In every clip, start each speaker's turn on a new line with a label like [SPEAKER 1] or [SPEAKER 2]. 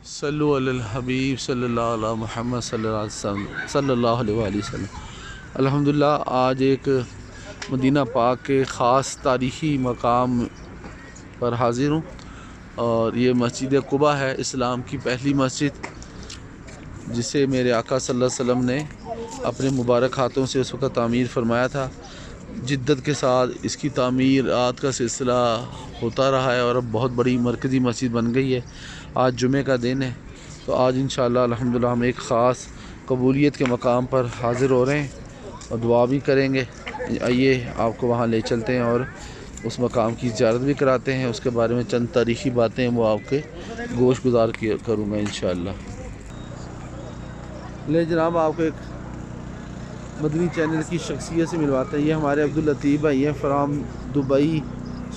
[SPEAKER 1] صلو علی الحبیب صلی اللہ علیہ محمد صلی اللہ علیہ وآلہ وسلم۔ الحمدللہ آج ایک مدینہ پاک کے خاص تاریخی مقام پر حاضر ہوں، اور یہ مسجد قباء ہے، اسلام کی پہلی مسجد، جسے میرے آقا صلی اللہ علیہ وسلم نے اپنے مبارک ہاتھوں سے اس وقت تعمیر فرمایا تھا۔ جدت کے ساتھ اس کی تعمیرات کا سلسلہ ہوتا رہا ہے اور اب بہت بڑی مرکزی مسجد بن گئی ہے۔ آج جمعہ کا دن ہے، تو آج انشاءاللہ الحمدللہ ہم ایک خاص قبولیت کے مقام پر حاضر ہو رہے ہیں اور دعا بھی کریں گے۔ آئیے آپ کو وہاں لے چلتے ہیں اور اس مقام کی زیارت بھی کراتے ہیں، اس کے بارے میں چند تاریخی باتیں وہ آپ کے گوش گزار کروں گا انشاءاللہ۔ لے جناب، آپ کو ایک مدنی چینل کی شخصیت سے ملواتے ہیں۔ یہ ہمارے عبداللطیف بھائی ہیں فرام دبئی،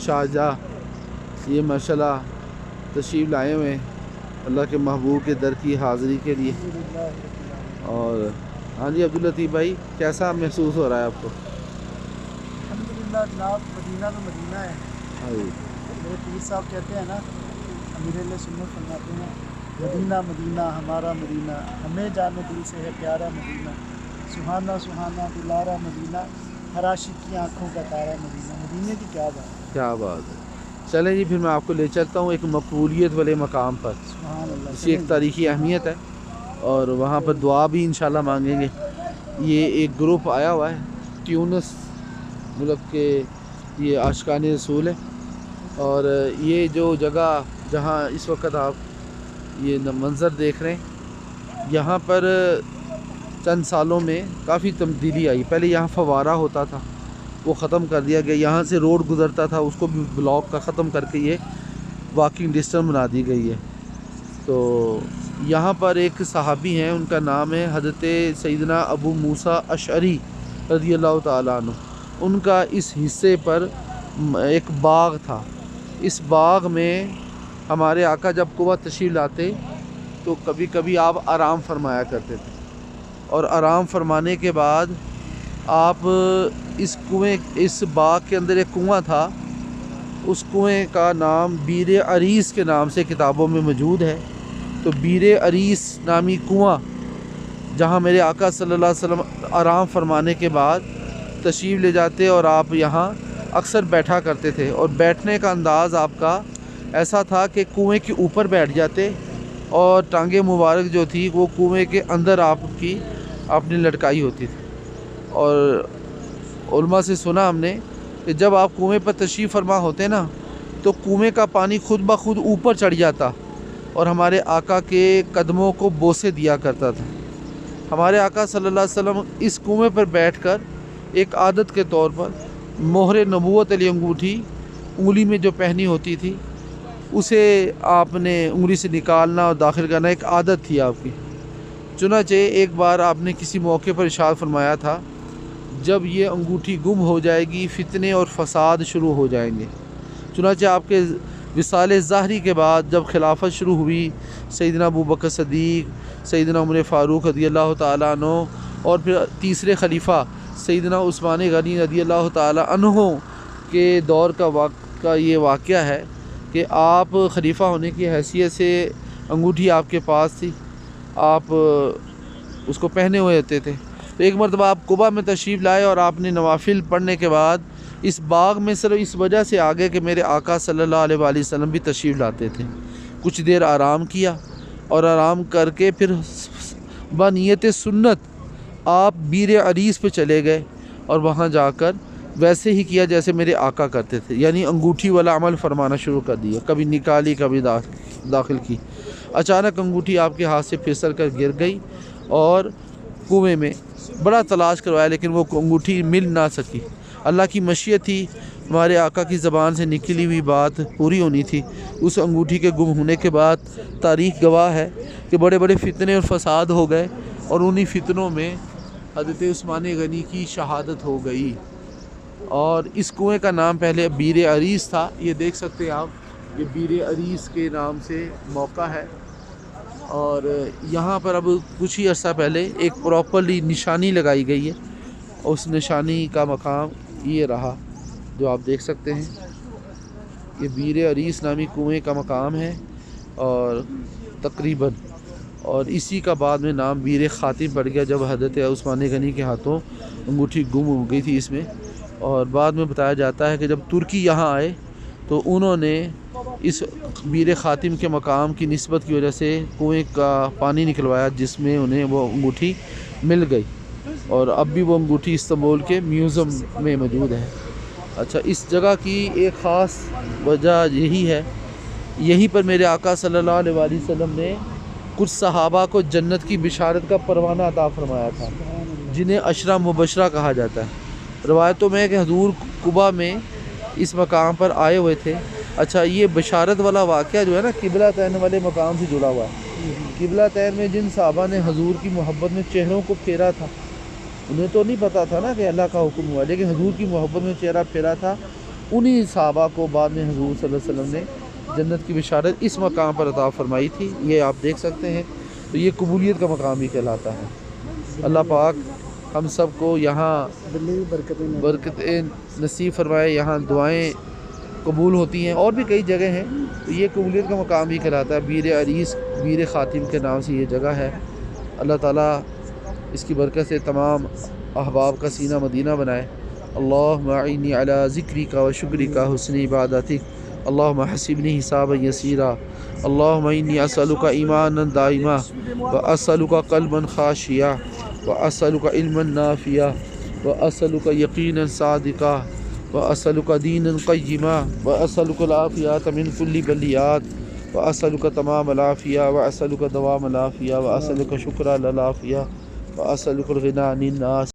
[SPEAKER 1] شارجہ۔ یہ ماشاءاللہ تشریف لائے ہوئے ہیں اللہ کے محبوب کے در کی حاضری کے لیے۔ اور ہاں جی عبداللطیف بھائی، کیسا محسوس ہو رہا ہے آپ کو؟
[SPEAKER 2] الحمدللہ جناب، مدینہ تو مدینہ ہے۔ میرے پیر صاحب کہتے ہیں نا، امیر علیہ سنت فرماتے ہیں، مدینہ مدینہ ہمارا مدینہ، ہمیں جانے دل سے ہے پیارا مدینہ، سبحانہ سبحانہ دلارا مدینہ، ہر عاشق کی آنکھوں کا تارا مدینہ۔ مدینے کی کیا بات،
[SPEAKER 1] کیا بات ہے۔ چلیں جی، پھر میں آپ کو لے چلتا ہوں ایک مقبولیت والے مقام پر،
[SPEAKER 2] سبحان اللہ،
[SPEAKER 1] اس کی ایک تاریخی اہمیت ہے، اور وہاں پر دعا بھی انشاءاللہ مانگیں گے۔ یہ ایک گروپ آیا ہوا ہے ٹیونس ملک کے، یہ عاشقان رسول ہے، اور یہ جو جگہ جہاں اس وقت آپ یہ منظر دیکھ رہے ہیں، یہاں پر چند سالوں میں کافی تبدیلی آئی۔ پہلے یہاں فوارہ ہوتا تھا، وہ ختم کر دیا گیا۔ یہاں سے روڈ گزرتا تھا، اس کو بھی بلاک کا ختم کر کے یہ واکنگ ڈسٹنس بنا دی گئی ہے۔ تو یہاں پر ایک صحابی ہیں، ان کا نام ہے حضرت سیدنا ابو موسیٰ اشعری رضی اللہ تعالیٰ عنہ۔ ان کا اس حصے پر ایک باغ تھا۔ اس باغ میں ہمارے آقا جب قباء تشریف لاتے تو کبھی کبھی آپ آرام فرمایا کرتے تھے، اور آرام فرمانے کے بعد آپ اس باغ کے اندر ایک کنواں تھا، اس کنویں کا نام بیر عریس کے نام سے کتابوں میں موجود ہے۔ تو بیر عریس نامی کنواں، جہاں میرے آقا صلی اللہ علیہ وسلم آرام فرمانے کے بعد تشریف لے جاتے اور آپ یہاں اکثر بیٹھا کرتے تھے، اور بیٹھنے کا انداز آپ کا ایسا تھا کہ کنویں کے اوپر بیٹھ جاتے، اور ٹانگیں مبارک جو تھی وہ کنویں کے اندر آپ نے لٹکائی ہوتی تھی۔ اور علماء سے سنا ہم نے کہ جب آپ کنویں پر تشریف فرما ہوتے نا، تو کنویں کا پانی خود بخود اوپر چڑھ جاتا اور ہمارے آقا کے قدموں کو بوسے دیا کرتا تھا۔ ہمارے آقا صلی اللہ علیہ وسلم اس کنویں پر بیٹھ کر ایک عادت کے طور پر مہر نبوت علی انگوٹھی انگلی میں جو پہنی ہوتی تھی، اسے آپ نے انگلی سے نکالنا اور داخل کرنا ایک عادت تھی آپ کی۔ چنانچہ ایک بار آپ نے کسی موقع پر ارشاد فرمایا تھا، جب یہ انگوٹھی گم ہو جائے گی فتنے اور فساد شروع ہو جائیں گے۔ چنانچہ آپ کے وصال ظاہری کے بعد جب خلافت شروع ہوئی، سیدنا ابوبکر صدیق، سیدنا عمر فاروق رضی اللہ تعالیٰ عنہ، اور پھر تیسرے خلیفہ سیدنا عثمان غنی رضی اللہ تعالیٰ عنہ کے دور کا یہ واقعہ ہے کہ آپ خلیفہ ہونے کی حیثیت سے انگوٹھی آپ کے پاس تھی، آپ اس کو پہنے ہوئے ہوتے تھے۔ تو ایک مرتبہ آپ قباء میں تشریف لائے، اور آپ نے نوافل پڑھنے کے بعد اس باغ میں صرف اس وجہ سے آگے کہ میرے آقا صلی اللہ علیہ وآلہ وسلم بھی تشریف لاتے تھے، کچھ دیر آرام کیا، اور آرام کر کے پھر بنیت سنت آپ بیر عریس پہ چلے گئے، اور وہاں جا کر ویسے ہی کیا جیسے میرے آقا کرتے تھے، یعنی انگوٹھی والا عمل فرمانا شروع کر دیا، کبھی نکالی کبھی داخل کی۔ اچانک انگوٹھی آپ کے ہاتھ سے پھسل کر گر گئی، اور کنویں میں بڑا تلاش کروایا لیکن وہ انگوٹھی مل نہ سکی۔ اللہ کی مشیت تھی، ہمارے آقا کی زبان سے نکلی ہوئی بات پوری ہونی تھی۔ اس انگوٹھی کے گم ہونے کے بعد تاریخ گواہ ہے کہ بڑے بڑے فتنے اور فساد ہو گئے، اور انہی فتنوں میں حضرت عثمان غنی کی شہادت ہو گئی۔ اور اس کنویں کا نام پہلے بیر عریس تھا، یہ دیکھ سکتے ہیں آپ، یہ بیر عریس کے نام سے موقع ہے۔ اور یہاں پر اب کچھ ہی عرصہ پہلے ایک پراپرلی نشانی لگائی گئی ہے، اس نشانی کا مقام یہ رہا جو آپ دیکھ سکتے ہیں۔ یہ بیر عریس نامی کنویں کا مقام ہے، اور تقریباً اور اسی کا بعد میں نام بیر خاتم پڑ گیا جب حضرت عثمان غنی کے ہاتھوں انگوٹھی گم ہو گئی تھی اس میں. اور بعد میں بتایا جاتا ہے کہ جب ترکی یہاں آئے تو انہوں نے اس بیر خاتم کے مقام کی نسبت کی وجہ سے کنویں کا پانی نکلوایا جس میں انہیں وہ انگوٹھی مل گئی، اور اب بھی وہ انگوٹھی استنبول کے میوزیم میں موجود ہے. اچھا، اس جگہ کی ایک خاص وجہ یہی ہے، یہیں پر میرے آقا صلی اللہ علیہ وآلہ وسلم نے کچھ صحابہ کو جنت کی بشارت کا پروانہ عطا فرمایا تھا جنہیں عشرہ مبشرہ کہا جاتا ہے. روایتوں میں کہ حضور قباء میں اس مقام پر آئے ہوئے تھے. اچھا، یہ بشارت والا واقعہ جو ہے نا قبلہ تین والے مقام سے جڑا ہوا ہے. قبلہ تین میں جن صحابہ نے حضور کی محبت میں چہروں کو پھیرا تھا، انہیں تو نہیں پتا تھا نا کہ اللہ کا حکم ہوا، لیکن حضور کی محبت میں چہرہ پھیرا تھا، انہی صحابہ کو بعد میں حضور صلی اللہ علیہ وسلم نے جنت کی بشارت اس مقام پر عطا فرمائی تھی. یہ آپ دیکھ سکتے ہیں. تو یہ قبولیت کا مقام ہی کہلاتا ہے. اللہ پاک ہم سب کو یہاں برکتیں نصیب فرمائے. یہاں دعائیں قبول ہوتی ہیں، اور بھی کئی جگہ ہیں. تو یہ قبولیت کا مقام ہی کہلاتا ہے. بیر عریس بیر خاتم کے نام سے یہ جگہ ہے. اللہ تعالیٰ اس کی برکت سے تمام احباب کا سینہ مدینہ بنائے. اللہم اعنی علی ذکرک و شکرک حسن عبادتک، اللہم حسبنی حسابا یسیرا، اللہم انی اسألک ایمانا دائما و اسألک قلبا خاشعا و اسألک علما نافعا و اسألک یقینا صادقا و اسألک دینا قیما و اسألک العافیات من کل بلیات و اسألک تمام العافیہ و اسألک دوام العافیہ و اسألک شکر العافیہ و اسألک الغنی عن الناس.